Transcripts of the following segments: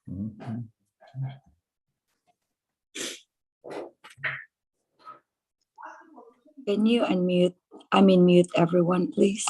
Mhm. Can you unmute, mute everyone, please?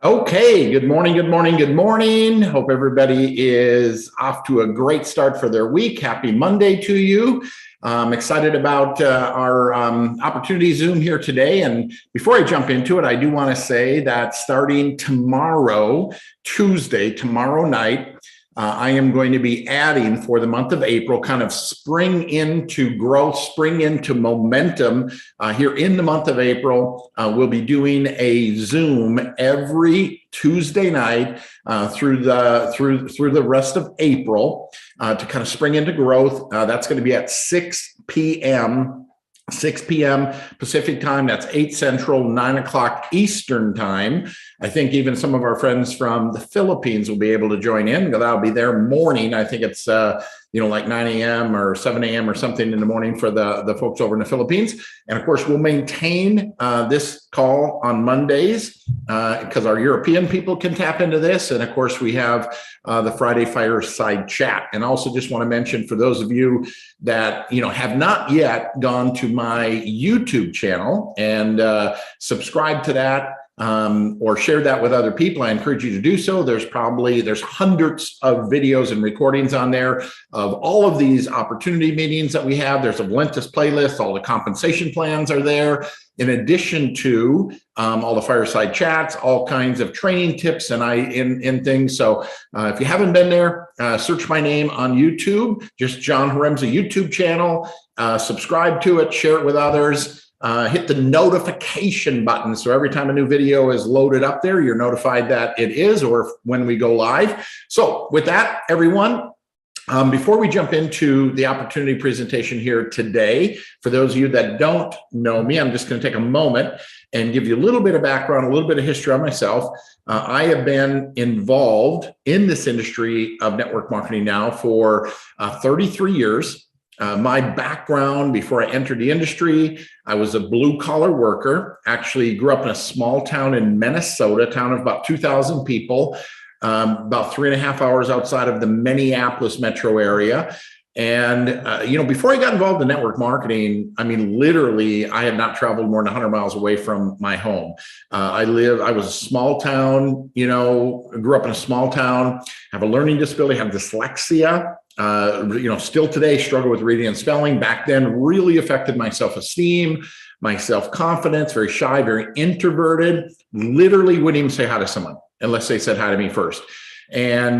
Okay, good morning, good morning, good morning. Hope everybody is off to a great start for their week. Happy Monday to you. I'm excited about our opportunity Zoom here today. And before I jump into it, I do want to say that starting tomorrow, Tuesday, tomorrow night, I am going to be adding for the month of April, kind of spring into growth, spring into momentum. Here in the month of April, we'll be doing a Zoom every Tuesday night through the rest of April to kind of spring into growth. That's going to be at 6 p.m. Pacific time. That's 8 Central, 9 o'clock Eastern time. I think even some of our friends from the Philippines will be able to join in. That'll be their morning. I think it's like 9 a.m. or 7 a.m. or something in the morning for the folks over in the Philippines. And of course, we'll maintain this call on Mondays because our European people can tap into this. And of course, we have the Friday Fireside Chat. And also just want to mention for those of you that have not yet gone to my YouTube channel and subscribe to that, or share that with other people, I encourage you to do so. There's hundreds of videos and recordings on there of all of these opportunity meetings that we have. There's a Valentis playlist. All the compensation plans are there. In addition to all the fireside chats, all kinds of training tips and things. So if you haven't been there, search my name on YouTube, just John Haremza YouTube channel, subscribe to it, share it with others. Hit the notification button. So every time a new video is loaded up there, you're notified that it is, or when we go live. So with that, everyone, before we jump into the opportunity presentation here today, for those of you that don't know me, I'm just going to take a moment and give you a little bit of background, a little bit of history on myself. I have been involved in this industry of network marketing now for 33 years. My background before I entered the industry, I was a blue collar worker, actually grew up in a small town in Minnesota, a town of about 2,000 people, about 3.5 hours outside of the Minneapolis metro area. And, before I got involved in network marketing, literally I had not traveled more than 100 miles away from my home. I was a small town, grew up in a small town, have a learning disability, have dyslexia. Still today struggle with reading and spelling. Back then really affected my self-esteem, my self-confidence, very shy, very introverted, literally wouldn't even say hi to someone unless they said hi to me first. And,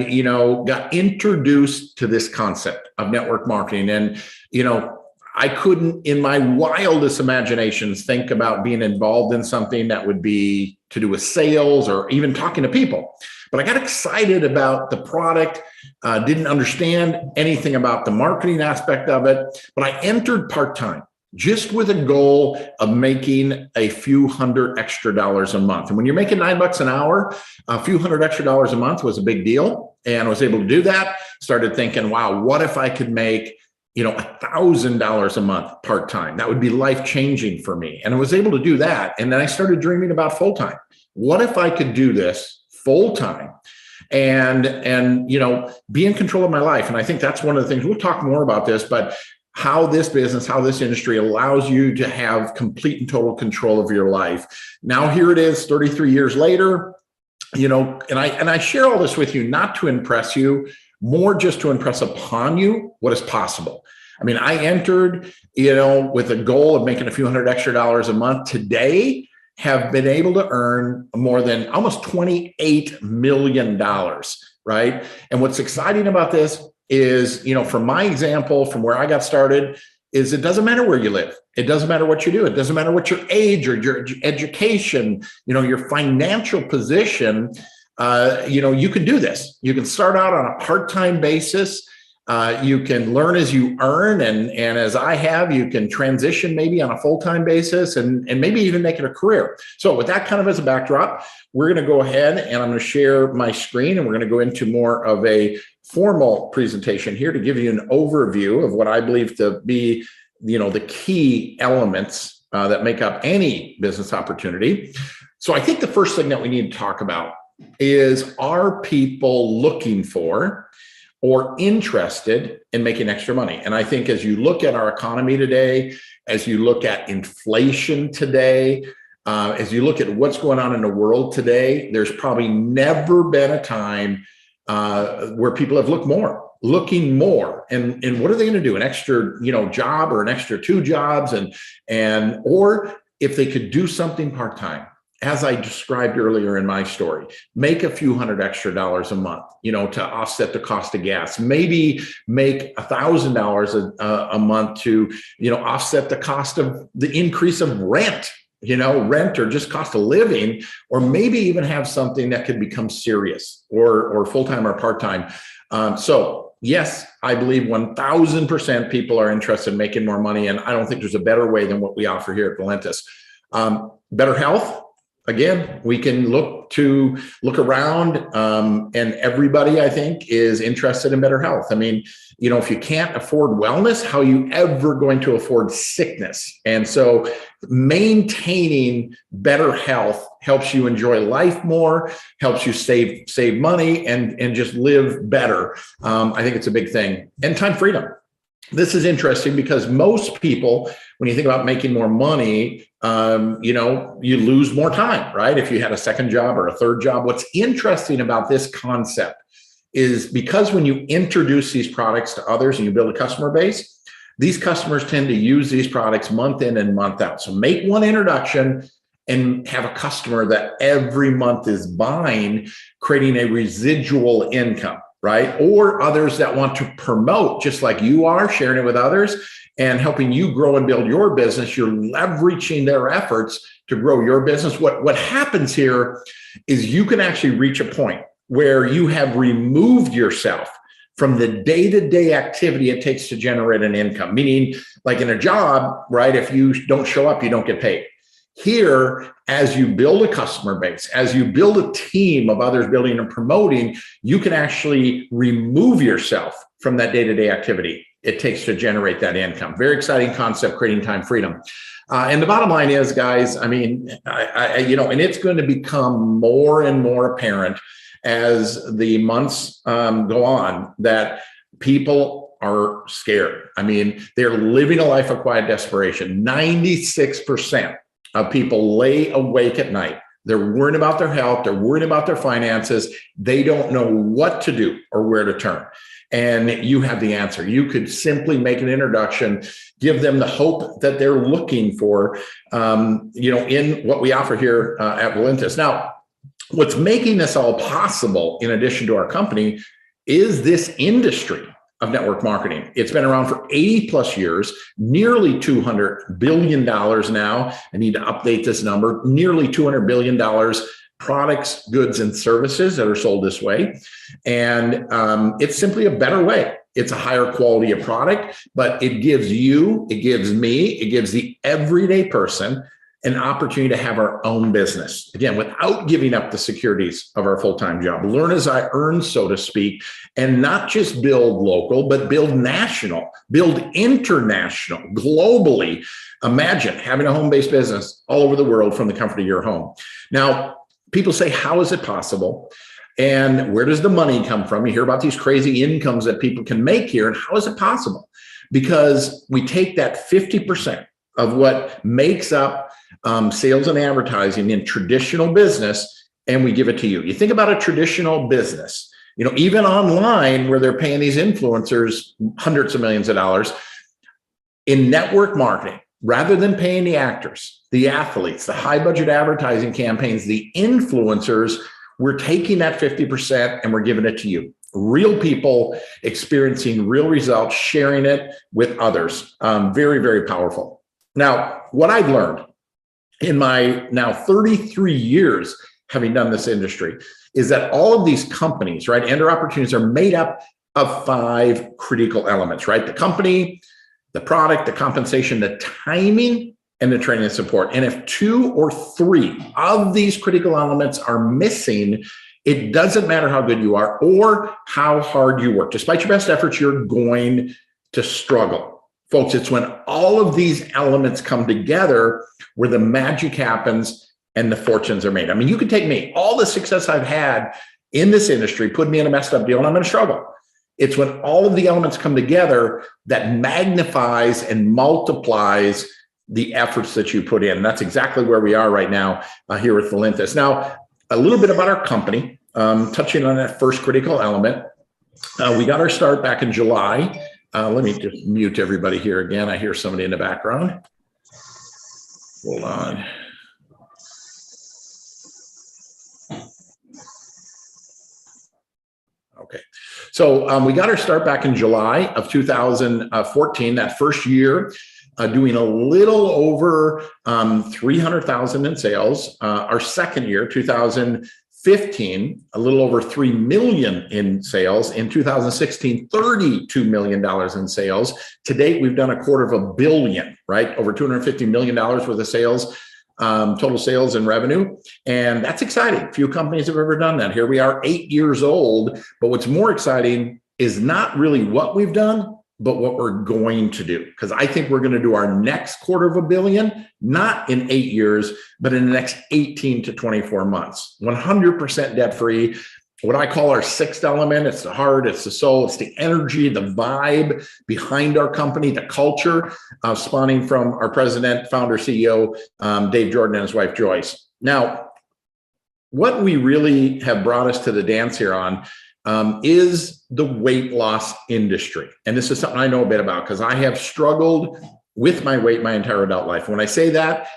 got introduced to this concept of network marketing. And, I couldn't in my wildest imaginations think about being involved in something that would be to do with sales or even talking to people. But I got excited about the product, didn't understand anything about the marketing aspect of it, but I entered part-time just with a goal of making a few $100 extra a month. And when you're making $9 an hour, a few $100 extra a month was a big deal. And I was able to do that. Started thinking, wow, what if I could make $1,000 a month part-time? That would be life-changing for me. And I was able to do that. And then I started dreaming about full-time. What if I could do this full-time and be in control of my life? And I think that's one of the things, we'll talk more about this, but how this business, how this industry allows you to have complete and total control of your life. Now, here it is 33 years later, and I share all this with you, not to impress you, more just to impress upon you what is possible. I entered, with a goal of making a few $100 extra a month. Today, have been able to earn more than almost $28 million, right? And what's exciting about this is, from my example, from where I got started, is it doesn't matter where you live. It doesn't matter what you do. It doesn't matter what your age or your education, your financial position. you can do this. You can start out on a part-time basis. You can learn as you earn, and as I have, you can transition maybe on a full-time basis and maybe even make it a career. So with that kind of as a backdrop, we're going to go ahead and I'm going to share my screen, and we're going to go into more of a formal presentation here to give you an overview of what I believe to be, the key elements that make up any business opportunity. So I think the first thing that we need to talk about is, are people looking for or interested in making extra money? And I think as you look at our economy today, as you look at inflation today, as you look at what's going on in the world today, there's probably never been a time where people have looking more. And what are they going to do? An extra, job or an extra 2 jobs, or if they could do something part-time. As I described earlier in my story, make a few $100 extra a month, to offset the cost of gas. Maybe make $1,000 a month to, offset the cost of the increase of rent, rent or just cost of living, or maybe even have something that could become serious or full-time or part-time. So yes, I believe 1000% people are interested in making more money. And I don't think there's a better way than what we offer here at Panelist. Better health. Again, we can look around, and everybody, I think, is interested in better health. I mean, if you can't afford wellness, how are you ever going to afford sickness? And so maintaining better health helps you enjoy life more, helps you save money and just live better. I think it's a big thing. And time freedom. This is interesting because most people, when you think about making more money, you lose more time, right? If you had a second job or a third job. What's interesting about this concept is because when you introduce these products to others and you build a customer base, these customers tend to use these products month in and month out. So make one introduction and have a customer that every month is buying, creating a residual income, right? Or others that want to promote, just like you are, sharing it with others and helping you grow and build your business. You're leveraging their efforts to grow your business. What happens here is you can actually reach a point where you have removed yourself from the day-to-day activity it takes to generate an income. Meaning, like in a job, right? If you don't show up, you don't get paid. Here, as you build a customer base, as you build a team of others building and promoting, you can actually remove yourself from that day-to-day activity it takes to generate that income. Very exciting concept, creating time freedom. And the bottom line is, guys, I mean, and it's going to become more and more apparent as the months go on that people are scared. I mean, they're living a life of quiet desperation. 96% of people lay awake at night. They're worried about their health. They're worried about their finances. They don't know what to do or where to turn. And you have the answer. You could simply make an introduction, give them the hope that they're looking for, in what we offer here at Panelist. Now, what's making this all possible, in addition to our company, is this industry of network marketing. It's been around for 80 plus years, nearly $200 billion now. I need to update this number, nearly $200 billion products, goods, and services that are sold this way. And it's simply a better way. It's a higher quality of product, but it gives you, it gives me, it gives the everyday person an opportunity to have our own business. Again, without giving up the securities of our full-time job. Learn as I earn, so to speak, and not just build local, but build national, build international, globally. Imagine having a home-based business all over the world from the comfort of your home. Now, people say, how is it possible? And where does the money come from? You hear about these crazy incomes that people can make here. And how is it possible? Because we take that 50% of what makes up sales and advertising in traditional business, and we give it to you. You think about a traditional business, even online where they're paying these influencers hundreds of millions of dollars. In network marketing, rather than paying the actors, the athletes, the high budget advertising campaigns, the influencers, we're taking that 50% and we're giving it to you. Real people experiencing real results, sharing it with others. Very, very powerful. Now, what I've learned in my now 33 years having done this industry, is that all of these companies, right, and their opportunities are made up of 5 critical elements, right? The company, the product, the compensation, the timing, and the training and support. And if 2 or 3 of these critical elements are missing, it doesn't matter how good you are or how hard you work. Despite your best efforts, you're going to struggle. Folks, it's when all of these elements come together where the magic happens and the fortunes are made. I mean, you could take me, all the success I've had in this industry, put me in a messed up deal, and I'm going to struggle. It's when all of the elements come together that magnifies and multiplies the efforts that you put in. And that's exactly where we are right now here with Valentis. Now, a little bit about our company, touching on that first critical element. We got our start back in July. Let me just mute everybody here again. I hear somebody in the background. Hold on. Okay, so we got our start back in July of 2014, that first year, doing a little over 300,000 in sales. Our second year, 2015, a little over 3 million in sales. In 2016, $32 million in sales. To date, we've done $250 million, right? Over $250 million worth of sales. Total sales and revenue. And that's exciting. Few companies have ever done that. Here we are 8 years old. But what's more exciting is not really what we've done, but what we're going to do. Because I think we're going to do our next $250 million, not in 8 years, but in the next 18 to 24 months. 100% debt-free. What I call our 6th element, it's the heart, it's the soul, it's the energy, the vibe behind our company, the culture, spawning from our president, founder, CEO, Dave Jordan, and his wife, Joyce. Now, what we really have brought us to the dance here on is the weight loss industry. And this is something I know a bit about because I have struggled with my weight my entire adult life. When I say that,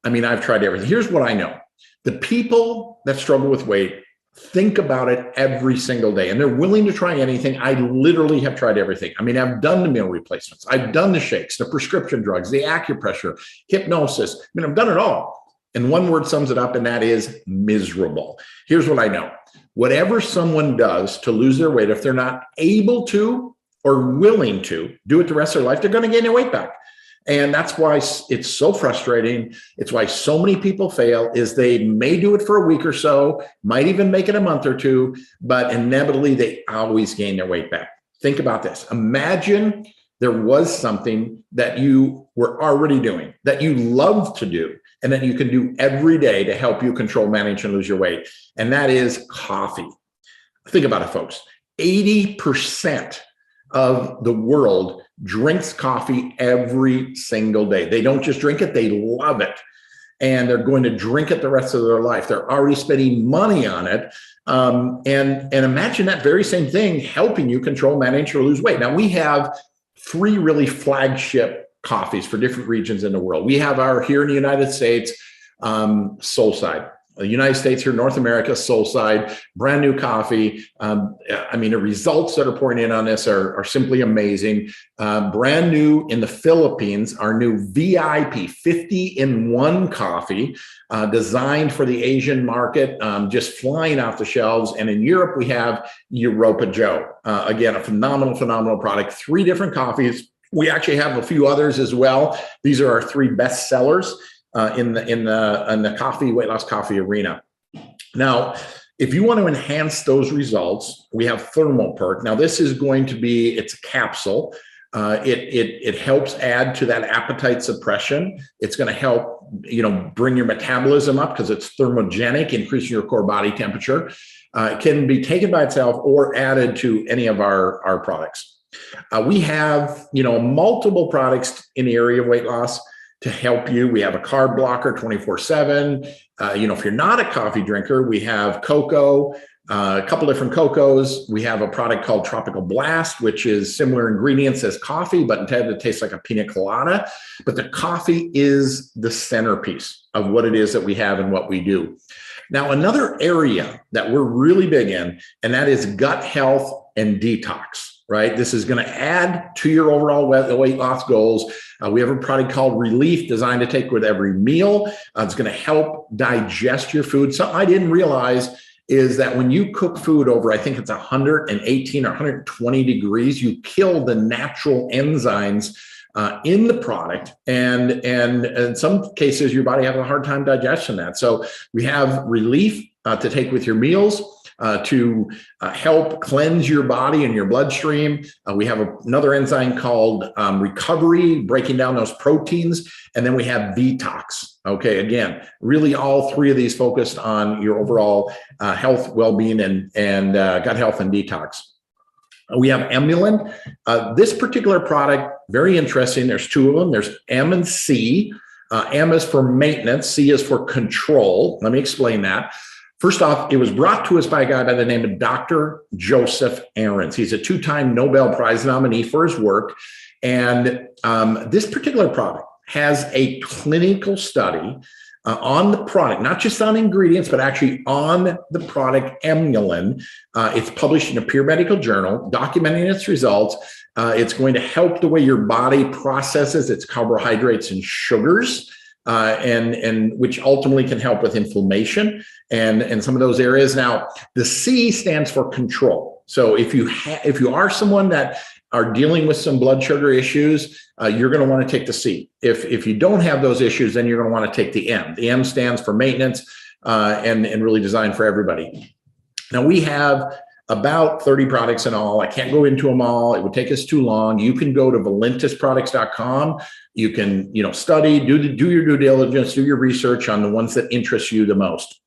I mean, I've tried everything. Here's what I know. The people that struggle with weight think about it every single day, and they're willing to try anything. I literally have tried everything. I mean, I've done the meal replacements. I've done the shakes, the prescription drugs, the acupressure, hypnosis. I mean, I've done it all. And one word sums it up, and that is miserable. Here's what I know. Whatever someone does to lose their weight, if they're not able to or willing to do it the rest of their life, they're going to gain their weight back. And that's why it's so frustrating. It's why so many people fail is they may do it for a week or so, might even make it a month or 2, but inevitably they always gain their weight back. Think about this. Imagine there was something that you were already doing, that you love to do, and that you can do every day to help you control, manage, and lose your weight. And that is coffee. Think about it, folks. 80% of the world drinks coffee every single day. They don't just drink it, they love it. And they're going to drink it the rest of their life. They're already spending money on it. And imagine that very same thing helping you control, manage, or lose weight. Now, we have 3 really flagship coffees for different regions in the world. We have our, here in the United States, Soulside. The United States here, North America, Soulside, brand new coffee. I mean, the results that are pouring in on this are simply amazing. Brand new in the Philippines, our new VIP 50-in-1 coffee, designed for the Asian market, just flying off the shelves. And in Europe, we have Europa Joe. Again, a phenomenal product. 3 different coffees. We actually have a few others as well. These are our 3 best sellers in the coffee, weight loss coffee arena. Now, if you want to enhance those results, we have Thermal Perk. Now, this is going to be, it's a capsule. It helps add to that appetite suppression. It's going to help, bring your metabolism up because it's thermogenic, increasing your core body temperature. It can be taken by itself or added to any of our products. We have, multiple products in the area of weight loss to help you. We have a carb blocker 24/7. If you're not a coffee drinker, we have cocoa, a couple different cocos. We have a product called Tropical Blast, which is similar ingredients as coffee, but instead it tastes like a pina colada. But the coffee is the centerpiece of what it is that we have and what we do. Now, another area that we're really big in, and that is gut health and detox. Right? This is going to add to your overall weight loss goals. We have a product called Relief designed to take with every meal. It's going to help digest your food. Something I didn't realize is that when you cook food over, I think it's 118 or 120 degrees, you kill the natural enzymes in the product. And in some cases, your body has a hard time digesting that. So we have Relief to take with your meals. To help cleanse your body and your bloodstream. We have another enzyme called Recovery, breaking down those proteins. And then we have Detox. Okay, again, really all three of these focused on your overall health, well-being, and gut health and detox. We have Emulant. This particular product, very interesting. There's two of them. There's M and C. M is for maintenance. C is for control. Let me explain that. First off, it was brought to us by a guy by the name of Dr. Joseph Ahrens. He's a two-time Nobel Prize nominee for his work. And this particular product has a clinical study on the product, not just on ingredients, but actually on the product Emulant. It's published in a peer medical journal documenting its results. It's going to help the way your body processes its carbohydrates and sugars. And which ultimately can help with inflammation and some of those areas. Now, the C stands for control. So if you are someone that are dealing with some blood sugar issues, you're going to want to take the C. If you don't have those issues, then you're going to want to take the M. The M stands for maintenance and really designed for everybody. Now, we have about 30 products in all. I can't go into them all. It would take us too long. You can go to valentisproducts.com. You can, study, do your due diligence, do your research on the ones that interest you the most.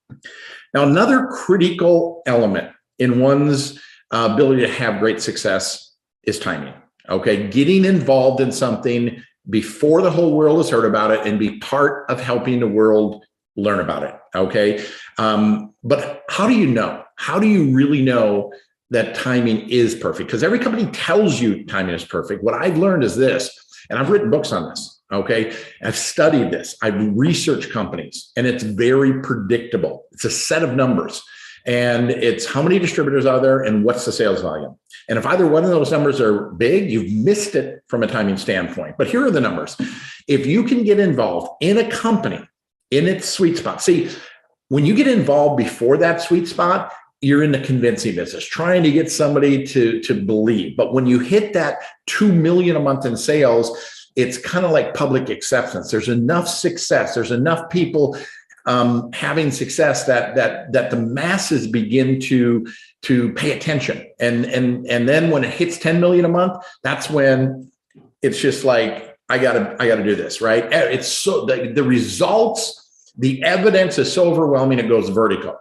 Now, another critical element in one's ability to have great success is timing. Okay, getting involved in something before the whole world has heard about it and be part of helping the world learn about it. Okay, but how do you know? How do you really know that timing is perfect? Because every company tells you timing is perfect. What I've learned is this, and I've written books on this, okay? I've studied this. I've researched companies, and it's very predictable. It's a set of numbers, and it's how many distributors are there and what's the sales volume. And if either one of those numbers are big, you've missed it from a timing standpoint. But here are the numbers. If you can get involved in a company in its sweet spot, see, when you get involved before that sweet spot, you're in the convincing business, trying to get somebody to believe. But when you hit that 2 million a month in sales, it's kind of like public acceptance. There's enough success. There's enough people having success that the masses begin to pay attention. And then when it hits 10 million a month, that's when it's just like, I gotta do this, right? It's so the results, the evidence is so overwhelming, it goes vertical.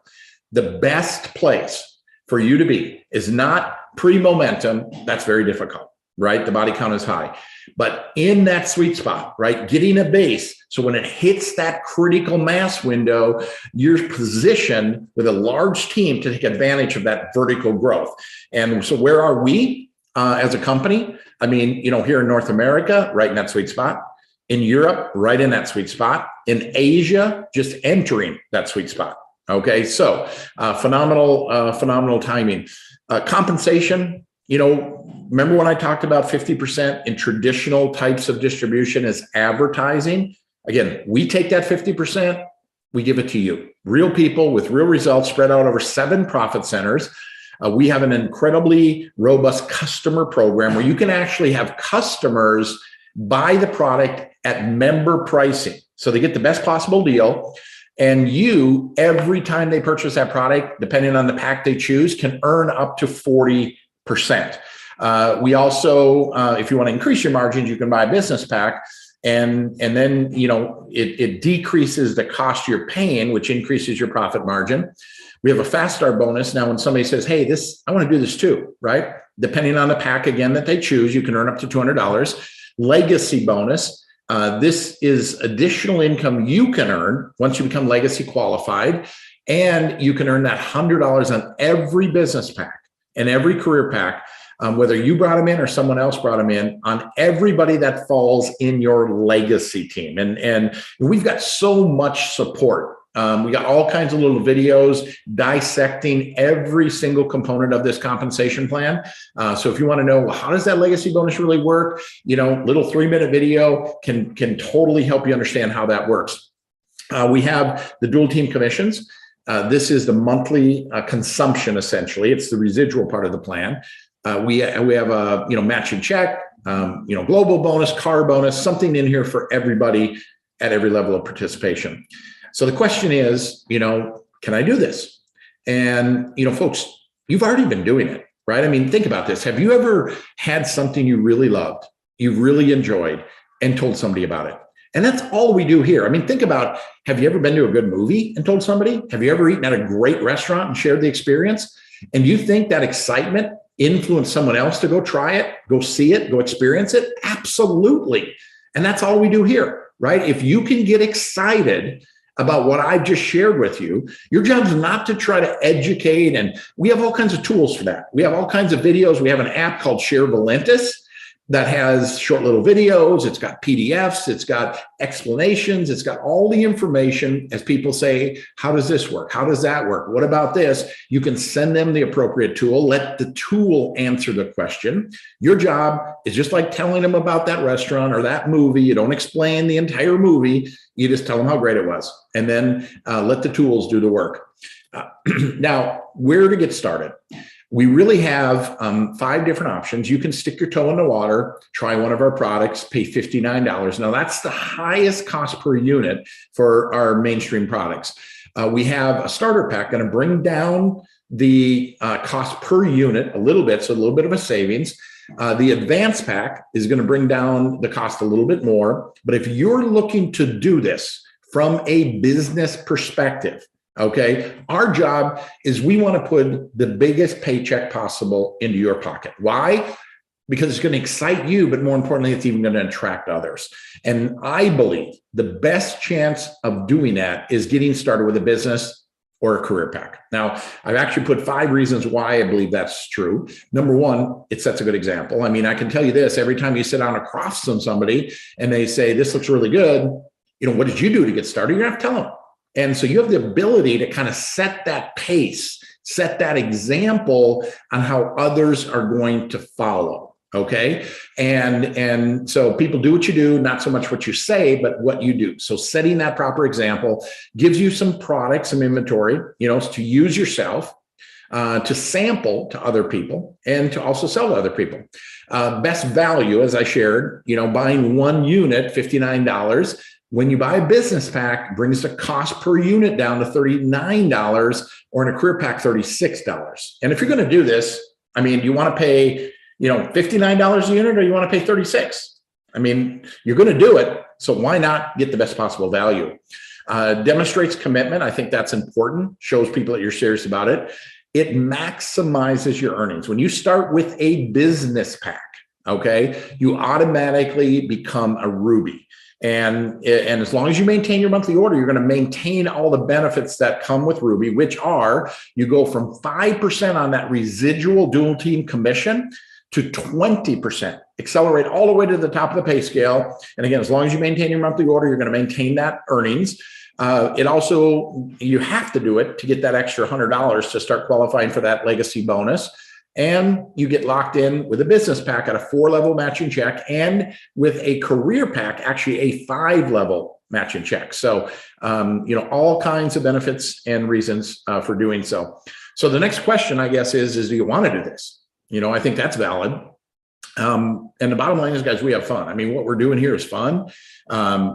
The best place for you to be is not pre-momentum. That's very difficult, right? The body count is high, but in that sweet spot, right? Getting a base. So when it hits that critical mass window, you're positioned with a large team to take advantage of that vertical growth. And so where are we as a company? I mean, here in North America, right in that sweet spot. In Europe, right in that sweet spot. In Asia, just entering that sweet spot. Okay, so phenomenal timing. Compensation, remember when I talked about 50% in traditional types of distribution as advertising? Again, we take that 50%, we give it to you. Real people with real results spread out over 7 profit centers. We have an incredibly robust customer program where you can actually have customers buy the product at member pricing. So they get the best possible deal. And you, every time they purchase that product, depending on the pack they choose, can earn up to 40%. We also, if you want to increase your margins, you can buy a business pack. And then, it decreases the cost you're paying, which increases your profit margin. We have a fast start bonus. Now, when somebody says, hey, I want to do this too, right? Depending on the pack, again, that they choose, you can earn up to $200. Legacy bonus. This is additional income you can earn once you become legacy qualified, and you can earn that $100 on every business pack and every career pack, whether you brought them in or someone else brought them in, on everybody that falls in your legacy team. And we've got so much support We got all kinds of little videos dissecting every single component of this compensation plan. So if you want to know, well, how does that legacy bonus really work? Little 3-minute video can totally help you understand how that works. We have the dual team commissions. This is the monthly consumption, essentially. It's the residual part of the plan. We have a matching check, global bonus, car bonus, something in here for everybody at every level of participation. So the question is, can I do this? And folks, you've already been doing it, right? I mean, think about this. Have you ever had something you really loved, you really enjoyed, and told somebody about it? And that's all we do here. I mean, think about, have you ever been to a good movie and told somebody? Have you ever eaten at a great restaurant and shared the experience? And do you think that excitement influenced someone else to go try it, go see it, go experience it? Absolutely. And that's all we do here, right? If you can get excited about what I've just shared with you, your job is not to try to educate. And we have all kinds of tools for that. We have all kinds of videos. We have an app called Share Valentis that has short little videos. It's got PDFs. It's got explanations. It's got all the information as people say, how does this work? How does that work? What about this? You can send them the appropriate tool. Let the tool answer the question. Your job is just like telling them about that restaurant or that movie. You don't explain the entire movie. You just tell them how great it was. And then let the tools do the work. Now, where to get started? We really have 5 different options. You can stick your toe in the water, try one of our products, pay $59. Now, that's the highest cost per unit for our mainstream products. We have a starter pack going to bring down the cost per unit a little bit, so a little bit of a savings. The advanced pack is going to bring down the cost a little bit more. But if you're looking to do this from a business perspective, okay, our job is we want to put the biggest paycheck possible into your pocket. Why? Because it's going to excite you, but more importantly, it's even going to attract others. And I believe the best chance of doing that is getting started with a business or a career pack. Now, I've actually put 5 reasons why I believe that's true. Number 1, it sets a good example. I mean, I can tell you this, every time you sit down across from somebody and they say, this looks really good, what did you do to get started? You're going to have to tell them. And so you have the ability to kind of set that pace, set that example on how others are going to follow. Okay. And so people do what you do, not so much what you say, but what you do. So setting that proper example gives you some products, some inventory, to use yourself, to sample to other people and to also sell to other people. Best value, as I shared, buying 1 unit, $59. When you buy a business pack, brings the cost per unit down to $39, or in a career pack, $36. And if you're going to do this, I mean, you want to pay, $59 a unit, or you want to pay $36? I mean, you're going to do it. So why not get the best possible value? Demonstrates commitment. I think that's important. Shows people that you're serious about it. It maximizes your earnings. When you start with a business pack, okay, you automatically become a Ruby. And as long as you maintain your monthly order, you're going to maintain all the benefits that come with Ruby, which are you go from 5% on that residual dual team commission to 20%, accelerate all the way to the top of the pay scale. And again, as long as you maintain your monthly order, you're going to maintain that earnings. It also, you have to do it to get that extra $100 to start qualifying for that legacy bonus. And you get locked in with a business pack at a 4-level matching check, and with a career pack, actually a 5-level matching check. So, all kinds of benefits and reasons for doing so. So the next question, I guess, is do you want to do this? I think that's valid. And the bottom line is, guys, we have fun. I mean, what we're doing here is fun.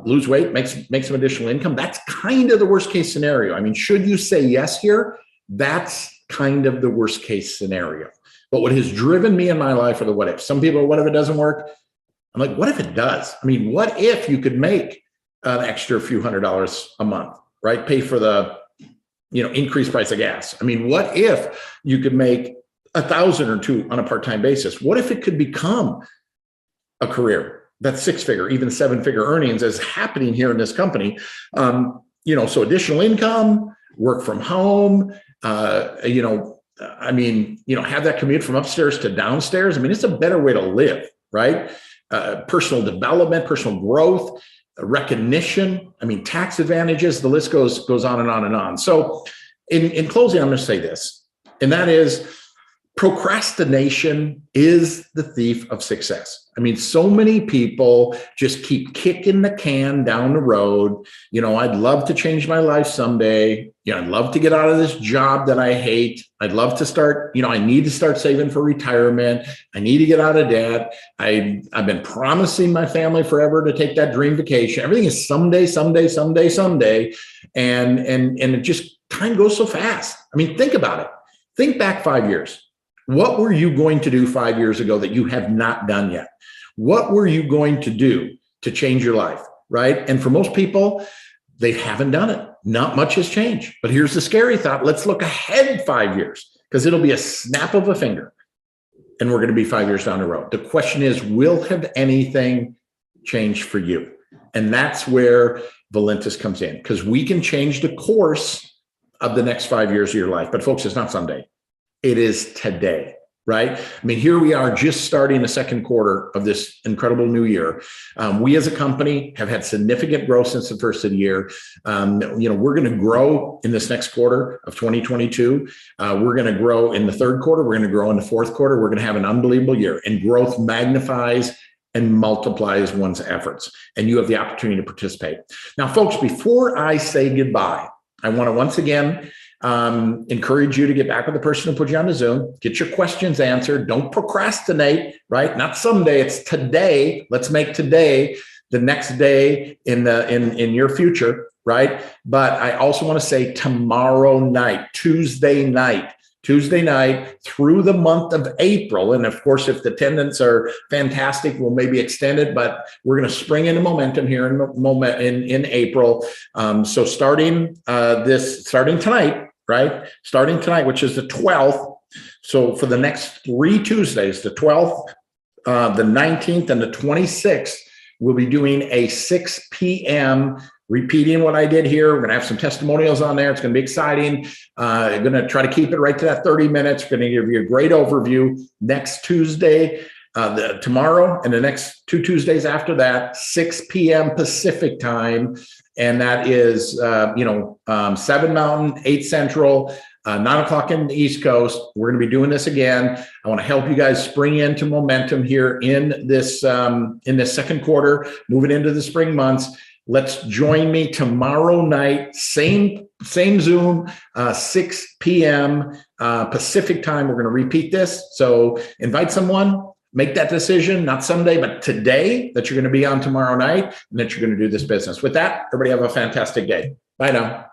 Lose weight, make some additional income. That's kind of the worst case scenario. I mean, should you say yes here? That's kind of the worst case scenario. But what has driven me in my life are the what ifs. Some people are, what if it doesn't work? I'm like, what if it does? I mean, what if you could make an extra few $100s a month, right? Pay for the, increased price of gas. I mean, what if you could make $1,000 or $2,000 on a part-time basis? What if it could become a career that's 6-figure, even 7-figure earnings, as happening here in this company? So additional income, work from home, have that commute from upstairs to downstairs. I mean, it's a better way to live, right? Personal development, personal growth. recognition. I mean, tax advantages, the list goes on and on and on. So in closing, I'm going to say this, and that is procrastination is the thief of success. I mean, so many people just keep kicking the can down the road. I'd love to change my life someday. I'd love to get out of this job that I hate. I'd love to start, I need to start saving for retirement. I need to get out of debt. I've been promising my family forever to take that dream vacation. Everything is someday, someday, someday, someday. And it just, time goes so fast. I mean, think about it. Think back 5 years. What were you going to do 5 years ago that you have not done yet? What were you going to do to change your life, right? And for most people, they haven't done it. Not much has changed. But here's the scary thought. Let's look ahead 5 years, because it'll be a snap of a finger and we're going to be 5 years down the road. The question is, have anything changed for you? And that's where Valentis comes in, because we can change the course of the next 5 years of your life. But folks, it's not someday. It is today, right? I mean, here we are just starting the second quarter of this incredible new year. We as a company have had significant growth since the first of the year. We're going to grow in this next quarter of 2022. We're going to grow in the third quarter. We're going to grow in the fourth quarter. We're going to have an unbelievable year, and growth magnifies and multiplies one's efforts. And you have the opportunity to participate. Now, folks, before I say goodbye, I want to once again encourage you to get back with the person who put you on the Zoom, get your questions answered. Don't procrastinate, right? Not someday, it's today. Let's make today the next day in your future, right? But I also want to say tomorrow night, Tuesday night through the month of April. And of course, if the attendants are fantastic, we'll maybe extend it, but we're going to spring into momentum here in April. So starting tonight, right? Starting tonight, which is the 12th. So for the next 3 Tuesdays, the 12th, the 19th, and the 26th, we'll be doing a 6 p.m. repeating what I did here. We're going to have some testimonials on there. It's going to be exciting. I'm going to try to keep it right to that 30 minutes. We're going to give you a great overview next Tuesday, tomorrow, and the next 2 Tuesdays after that, 6 p.m. Pacific time. And that is, 7 Mountain, 8 Central, 9 o'clock in the East Coast. We're going to be doing this again. I want to help you guys spring into momentum here in this second quarter, moving into the spring months. Let's join me tomorrow night, same Zoom, 6 p.m. Pacific time. We're going to repeat this. So invite someone, make that decision, not someday, but today, that you're going to be on tomorrow night and that you're going to do this business. With that, everybody have a fantastic day. Bye now.